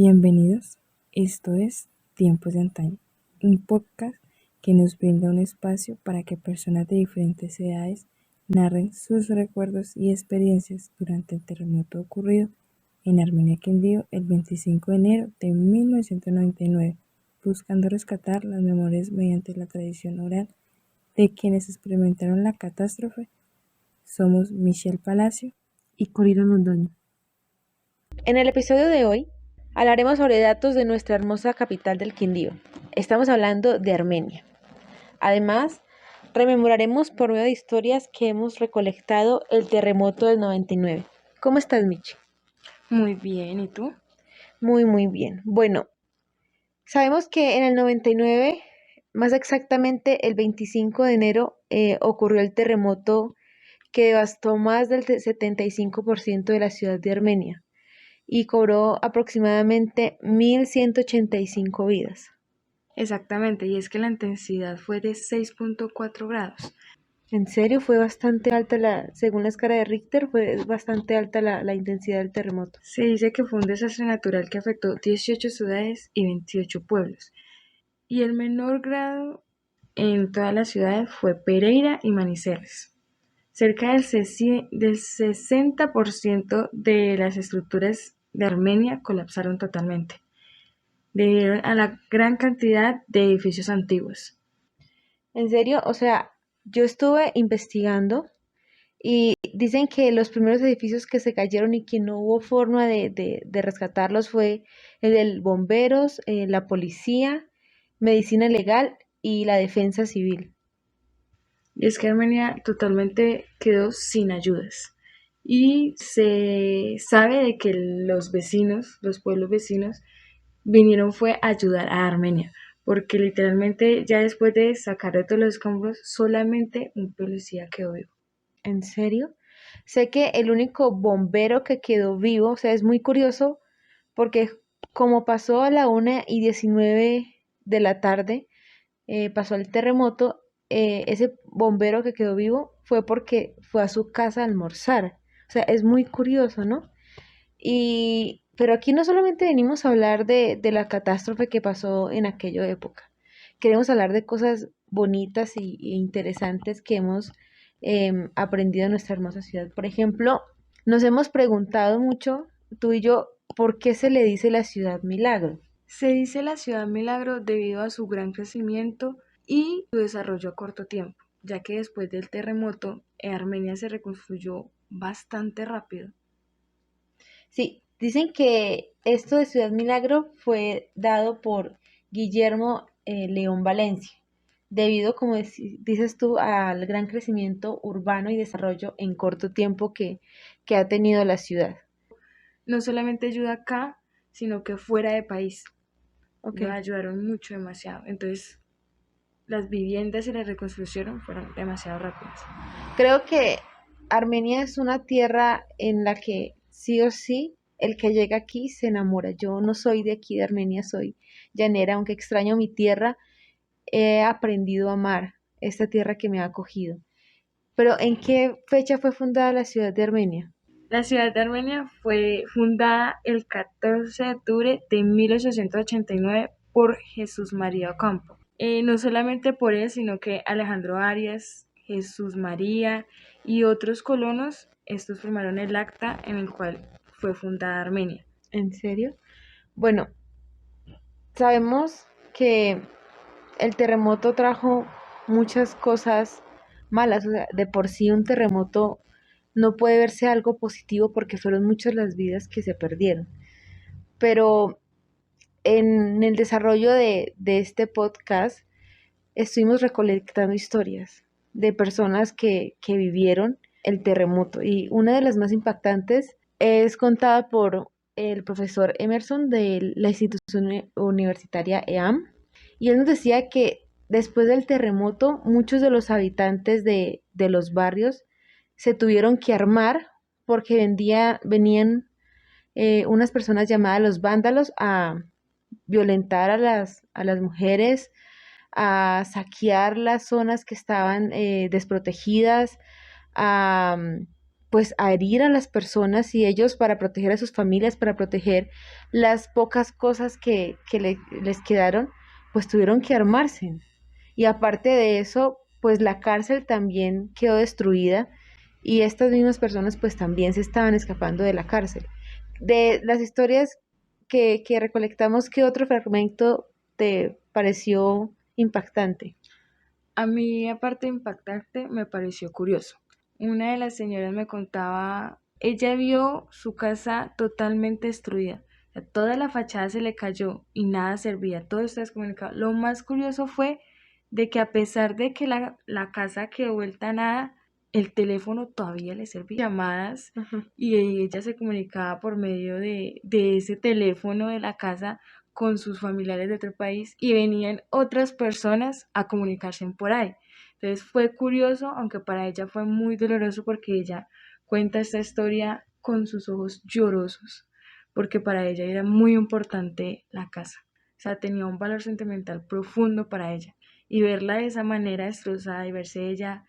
Bienvenidos, esto es Tiempos de Antaño, un podcast que nos brinda un espacio para que personas de diferentes edades narren sus recuerdos y experiencias durante el terremoto ocurrido en Armenia, Quindío, el 25 de enero de 1999, buscando rescatar las memorias mediante la tradición oral de quienes experimentaron la catástrofe. Somos Michelle Palacio y Corina Londoño. En el episodio de hoy hablaremos sobre datos de nuestra hermosa capital del Quindío. Estamos hablando de Armenia. Además, rememoraremos por medio de historias que hemos recolectado el terremoto del 99. ¿Cómo estás, Michi? Muy bien, ¿y tú? Muy bien. Bueno, sabemos que en el 99, más exactamente el 25 de enero, ocurrió el terremoto que devastó más del 75% de la ciudad de Armenia y cobró aproximadamente 1.185 vidas. Exactamente, y es que la intensidad fue de 6.4 grados. En serio, fue bastante alta según la escala de Richter, fue bastante alta la intensidad del terremoto. Se dice que fue un desastre natural que afectó 18 ciudades y 28 pueblos. Y el menor grado en todas las ciudades fue Pereira y Manizales. Cerca del 60% de las estructuras de Armenia colapsaron totalmente, debido a la gran cantidad de edificios antiguos. En serio, o sea, yo estuve investigando y dicen que los primeros edificios que se cayeron y que no hubo forma de rescatarlos fue el de bomberos, la policía, medicina legal y la defensa civil. Y es que Armenia totalmente quedó sin ayudas. Y se sabe de que los vecinos, los pueblos vecinos, vinieron fue a ayudar a Armenia, porque literalmente ya después de sacar de todos los escombros, solamente un policía quedó vivo. ¿En serio? Sé que el único bombero que quedó vivo, o sea, es muy curioso porque como pasó a la 1:19 de la tarde, pasó el terremoto, ese bombero que quedó vivo fue porque fue a su casa a almorzar. O sea, es muy curioso, ¿no? Pero aquí no solamente venimos a hablar de la catástrofe que pasó en aquella época. Queremos hablar de cosas bonitas e interesantes que hemos aprendido en nuestra hermosa ciudad. Por ejemplo, nos hemos preguntado mucho, tú y yo, ¿por qué se le dice la ciudad milagro? Se dice la ciudad milagro debido a su gran crecimiento y su desarrollo a corto tiempo, ya que después del terremoto, Armenia se reconstruyó bastante rápido. Sí, dicen que esto de Ciudad Milagro fue dado por Guillermo León Valencia, debido, como dices tú, al gran crecimiento urbano y desarrollo en corto tiempo que ha tenido la ciudad. No solamente ayuda acá, sino que fuera de país. Ok. Nos ayudaron mucho, demasiado. Entonces, las viviendas y la reconstrucción fueron demasiado rápidas. Creo que Armenia es una tierra en la que sí o sí el que llega aquí se enamora. Yo no soy de aquí de Armenia, soy llanera, aunque extraño mi tierra, he aprendido a amar esta tierra que me ha acogido. Pero ¿en qué fecha fue fundada la ciudad de Armenia? La ciudad de Armenia fue fundada el 14 de octubre de 1889 por Jesús María Ocampo. No solamente por él, sino que Alejandro Arias, Jesús María y otros colonos, estos formaron el acta en el cual fue fundada Armenia. ¿En serio? Bueno, sabemos que el terremoto trajo muchas cosas malas. O sea, de por sí un terremoto no puede verse algo positivo porque fueron muchas las vidas que se perdieron. Pero en el desarrollo de este podcast estuvimos recolectando historias de personas que vivieron el terremoto y una de las más impactantes es contada por el profesor Emerson de la institución universitaria EAM y él nos decía que después del terremoto muchos de los habitantes de los barrios se tuvieron que armar porque venían unas personas llamadas los vándalos a violentar a las mujeres, a saquear las zonas que estaban desprotegidas, a pues a herir a las personas y ellos para proteger a sus familias, para proteger las pocas cosas que les quedaron, pues tuvieron que armarse. Y aparte de eso, pues la cárcel también quedó destruida y estas mismas personas pues también se estaban escapando de la cárcel. De las historias que recolectamos, ¿qué otro fragmento te pareció impactante? A mí, aparte de impactante, me pareció curioso. Una de las señoras me contaba, ella vio su casa totalmente destruida. O sea, toda la fachada se le cayó y nada servía, todo está descomunicado. Lo más curioso fue de que a pesar de que la casa quedó vuelta a nada, el teléfono todavía le servía. Llamadas Ajá. y ella se comunicaba por medio de ese teléfono de la casa con sus familiares de otro país y venían otras personas a comunicarse por ahí. Entonces fue curioso, aunque para ella fue muy doloroso porque ella cuenta esta historia con sus ojos llorosos, porque para ella era muy importante la casa. O sea, tenía un valor sentimental profundo para ella. Y verla de esa manera destrozada y verse ella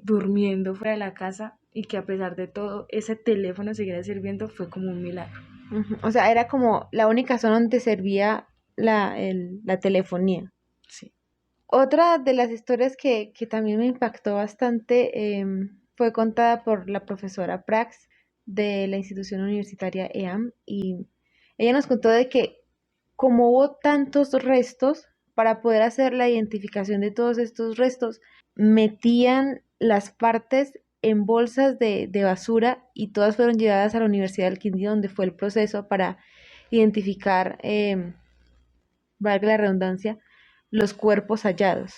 durmiendo fuera de la casa y que a pesar de todo ese teléfono siguiera sirviendo fue como un milagro. Ujú. O sea, era como la única zona donde servía la telefonía. Sí. Otra de las historias que también me impactó bastante fue contada por la profesora Prax de la institución universitaria EAM y ella nos contó de que como hubo tantos restos, para poder hacer la identificación de todos estos restos, metían las partes en bolsas de basura y todas fueron llevadas a la Universidad del Quindío, donde fue el proceso para identificar, valga la redundancia, los cuerpos hallados.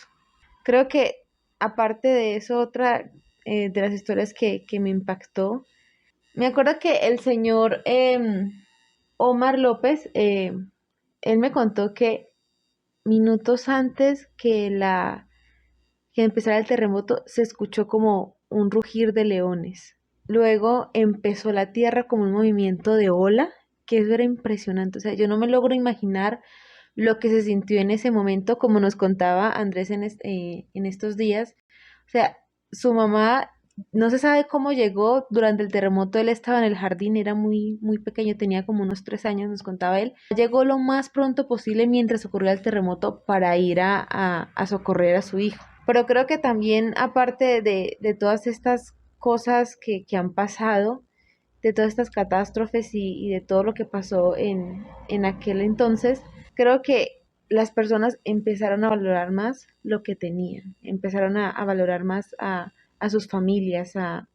Creo que aparte de eso, otra de las historias que me impactó, me acuerdo que el señor Omar López, él me contó que minutos antes que empezara el terremoto, se escuchó como un rugir de leones. Luego empezó la tierra como un movimiento de ola, que eso era impresionante. O sea, yo no me logro imaginar lo que se sintió en ese momento, como nos contaba Andrés en estos días. O sea, su mamá no se sabe cómo llegó durante el terremoto, él estaba en el jardín, era muy, muy pequeño, tenía como unos 3 años, nos contaba él. Llegó lo más pronto posible mientras ocurría el terremoto para ir a socorrer a su hijo. Pero creo que también, aparte de todas estas cosas que han pasado, de todas estas catástrofes y de todo lo que pasó en aquel entonces, creo que las personas empezaron a valorar más lo que tenían, empezaron a valorar más a sus familias, a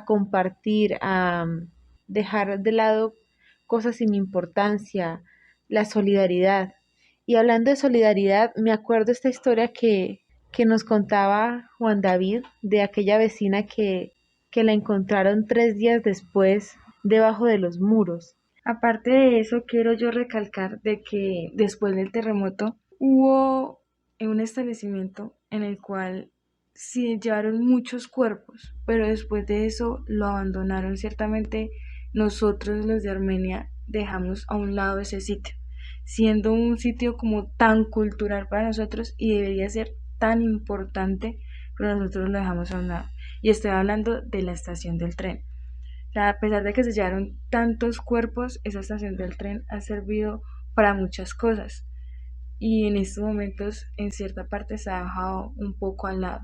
compartir, a dejar de lado cosas sin importancia, la solidaridad. Y hablando de solidaridad, me acuerdo esta historia que nos contaba Juan David de aquella vecina que la encontraron 3 días después debajo de los muros. Aparte de eso, quiero yo recalcar de que después del terremoto hubo un establecimiento en el cual sí llevaron muchos cuerpos, pero después de eso lo abandonaron. Ciertamente nosotros los de Armenia dejamos a un lado ese sitio, siendo un sitio como tan cultural para nosotros y debería ser tan importante, pero nosotros lo dejamos a un lado. Y estoy hablando de la estación del tren. O sea, a pesar de que se hallaron tantos cuerpos, esa estación del tren ha servido para muchas cosas y en estos momentos en cierta parte se ha dejado un poco al lado.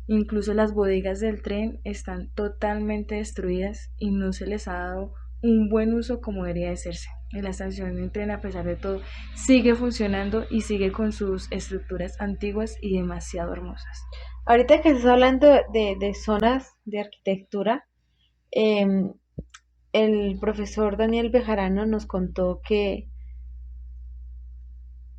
Incluso las bodegas del tren están totalmente destruidas y no se les ha dado un buen uso como debería de hacerse. Y la estación del tren, a pesar de todo, sigue funcionando y sigue con sus estructuras antiguas y demasiado hermosas. Ahorita que estás hablando de zonas de arquitectura, em, el profesor Daniel Bejarano nos contó que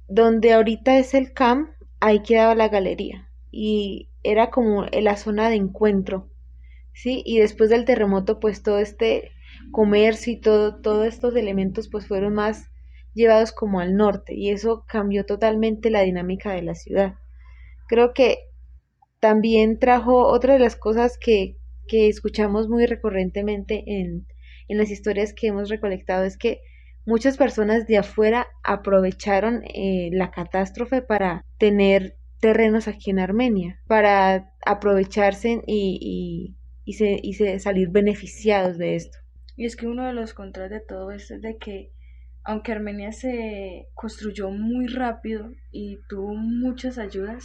donde ahorita es el CAM, ahí quedaba la galería y era como la zona de encuentro, ¿sí? Y después del terremoto, pues todo este comercio y todos estos elementos pues fueron más llevados como al norte y eso cambió totalmente la dinámica de la ciudad. Creo que también trajo otra de las cosas que escuchamos muy recurrentemente en las historias que hemos recolectado, es que muchas personas de afuera aprovecharon la catástrofe para tener terrenos aquí en Armenia, para aprovecharse salir beneficiados de esto. Y es que uno de los contras de todo esto es de que, aunque Armenia se construyó muy rápido y tuvo muchas ayudas,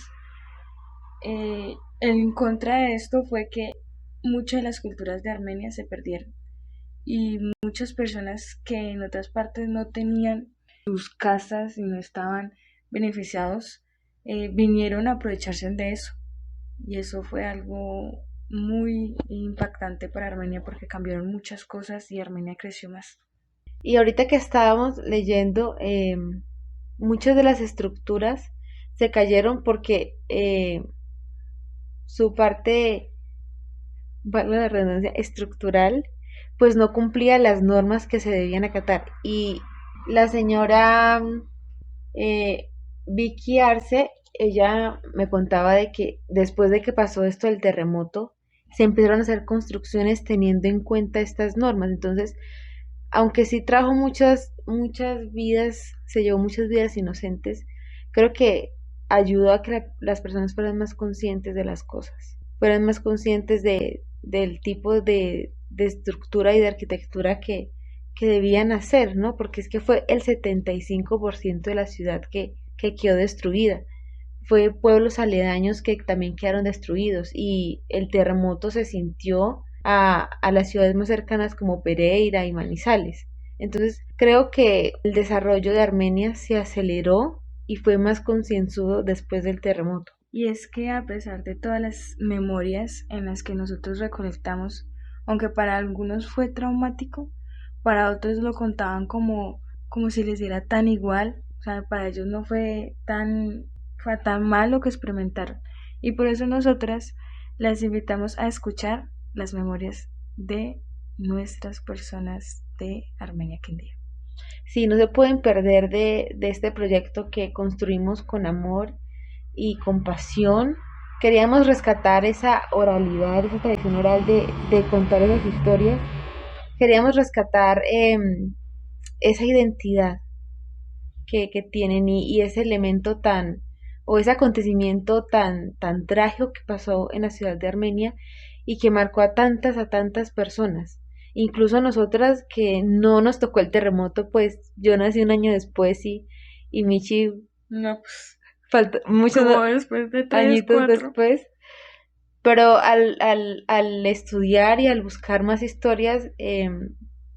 en contra de esto fue que muchas de las culturas de Armenia se perdieron y muchas personas que en otras partes no tenían sus casas y no estaban beneficiados, vinieron a aprovecharse de eso. Y eso fue algo muy impactante para Armenia porque cambiaron muchas cosas y Armenia creció más. Y ahorita que estábamos leyendo, muchas de las estructuras se cayeron porque su parte, valga la redundancia, estructural, pues no cumplía las normas que se debían acatar. Y la señora eh, Vicky Arce, ella me contaba de que después de que pasó esto del terremoto, se empezaron a hacer construcciones teniendo en cuenta estas normas. Entonces, aunque sí trajo muchas vidas, se llevó muchas vidas inocentes, creo que ayudó a que las personas fueran más conscientes de las cosas, fueran más conscientes del tipo de estructura y de arquitectura que debían hacer, ¿no? Porque es que fue el 75% de la ciudad que quedó destruida. Fue pueblos aledaños que también quedaron destruidos y el terremoto se sintió a las ciudades más cercanas como Pereira y Manizales. Entonces creo que el desarrollo de Armenia se aceleró y fue más concienzudo después del terremoto. Y es que a pesar de todas las memorias en las que nosotros recolectamos, aunque para algunos fue traumático, para otros lo contaban como si les diera tan igual, o sea, para ellos no fue tan mal lo que experimentaron. Y por eso nosotras las invitamos a escuchar las memorias de nuestras personas de Armenia Quindío. Sí, no se pueden perder de este proyecto que construimos con amor y con pasión. Queríamos rescatar esa oralidad, esa tradición oral de contar esas historias. Queríamos rescatar esa identidad que tienen y ese elemento o ese acontecimiento tan trágico que pasó en la ciudad de Armenia y que marcó a tantas personas. Incluso a nosotras que no nos tocó el terremoto, pues yo nací un año después y Michi No, pues, faltó muchos como después de 3, añitos 4. después. Pero al estudiar y al buscar más historias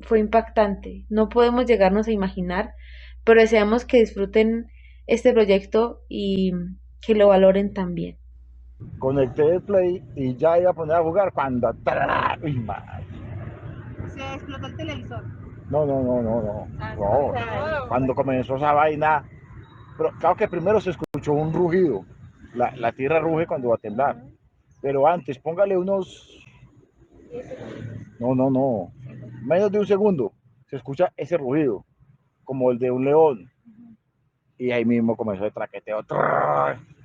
fue impactante. No podemos llegarnos a imaginar, pero deseamos que disfruten este proyecto y que lo valoren también. Conecté el play y ya iba a poner a jugar cuando... ¡Uy, madre! Se explotó el televisor. No. Cuando comenzó esa vaina, pero claro que primero se escuchó un rugido. La tierra ruge cuando va a temblar. Pero antes, póngale unos... No. Menos de un segundo. Se escucha ese rugido, como el de un león. Y ahí mismo comenzó el traqueteo.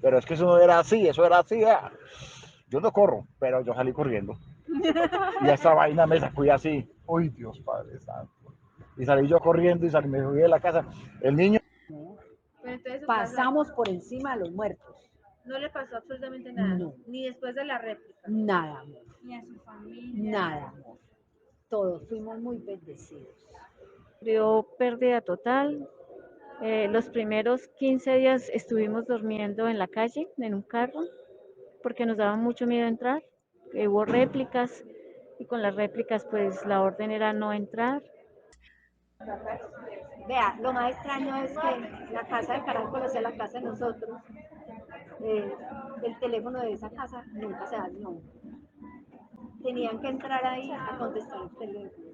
Pero es que eso no era así, eso era así. Yo no corro, pero yo salí corriendo. Y esa vaina me sacudí así. Uy, Dios Padre Santo. Y salí yo corriendo y me fui de la casa. El niño... Pero entonces Pasamos por encima de los muertos. no le pasó absolutamente nada. No. Ni después de la réplica. Nada, amor. Ni a su familia. Nada, amor. Todos fuimos muy bendecidos. Sufrió pérdida total. Los primeros 15 días estuvimos durmiendo en la calle, en un carro, porque nos daba mucho miedo entrar. Hubo réplicas y con las réplicas pues la orden era no entrar. Vea, lo más extraño es que la casa de Caracol, o sea, la casa de nosotros, el teléfono de esa casa nunca se dañó. Tenían que entrar ahí a contestar el teléfono.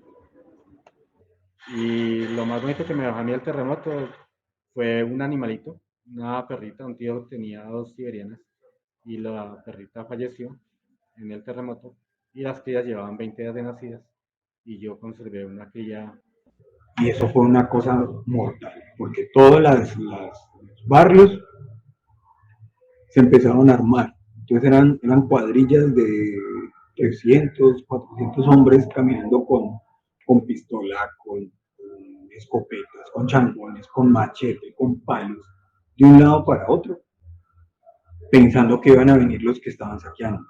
Y lo más bonito que me dejó a mí el terremoto fue un animalito, una perrita. Un tío tenía 2 siberianas y la perrita falleció en el terremoto y las crías llevaban 20 días de nacidas y yo conservé una cría. Y eso fue una cosa mortal, porque todos los barrios se empezaron a armar. Entonces eran cuadrillas de 300, 400 hombres caminando con pistola, con escopetas, con changones, con machete, con palos, de un lado para otro, pensando que iban a venir los que estaban saqueando.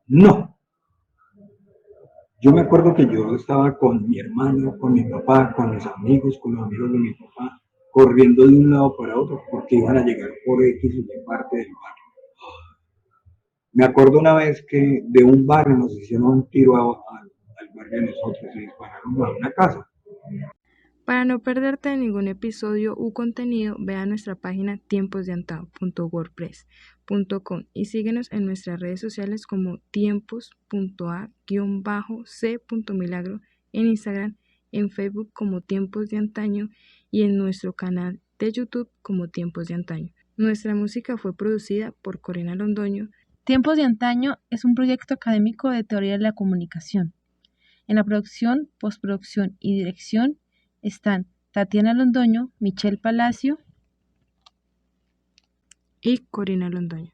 No, Yo me acuerdo que yo estaba con mi hermano, con mi papá, con mis amigos, con los amigos de mi papá, corriendo de un lado para otro porque iban a llegar por X y Y parte del barrio. Me acuerdo una vez que de un barrio nos hicieron un tiro al barrio de nosotros y dispararon a una casa. Para no perderte de ningún episodio u contenido, ve a nuestra página tiemposdeantao.wordpress.com y síguenos en nuestras redes sociales como tiempos.a_c.milagro, en Instagram, en Facebook como Tiempos de Antaño y en nuestro canal de YouTube como Tiempos de Antaño. Nuestra música fue producida por Corina Londoño. Tiempos de Antaño es un proyecto académico de teoría de la comunicación. En la producción, postproducción y dirección están Tatiana Londoño, Michelle Palacio y Corina Londoño.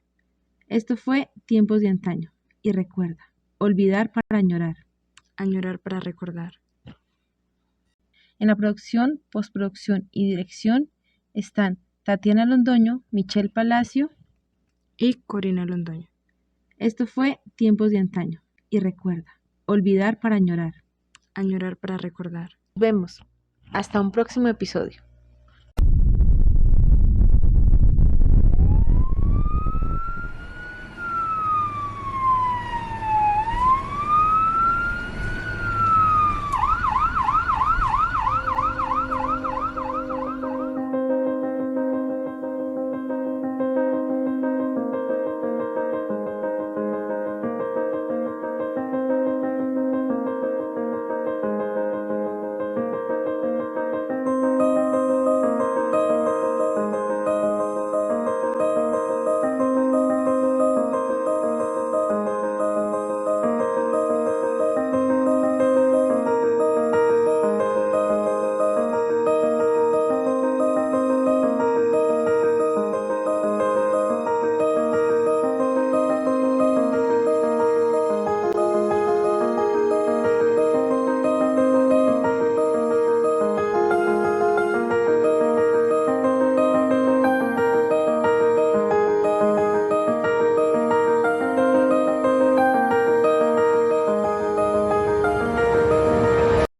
Esto fue Tiempos de Antaño. Y recuerda, olvidar para añorar. Añorar para recordar. En la producción, postproducción y dirección están Tatiana Londoño, Michelle Palacio y Corina Londoño. Esto fue Tiempos de Antaño. Y recuerda, olvidar para añorar. Añorar para recordar. Nos vemos. Hasta un próximo episodio.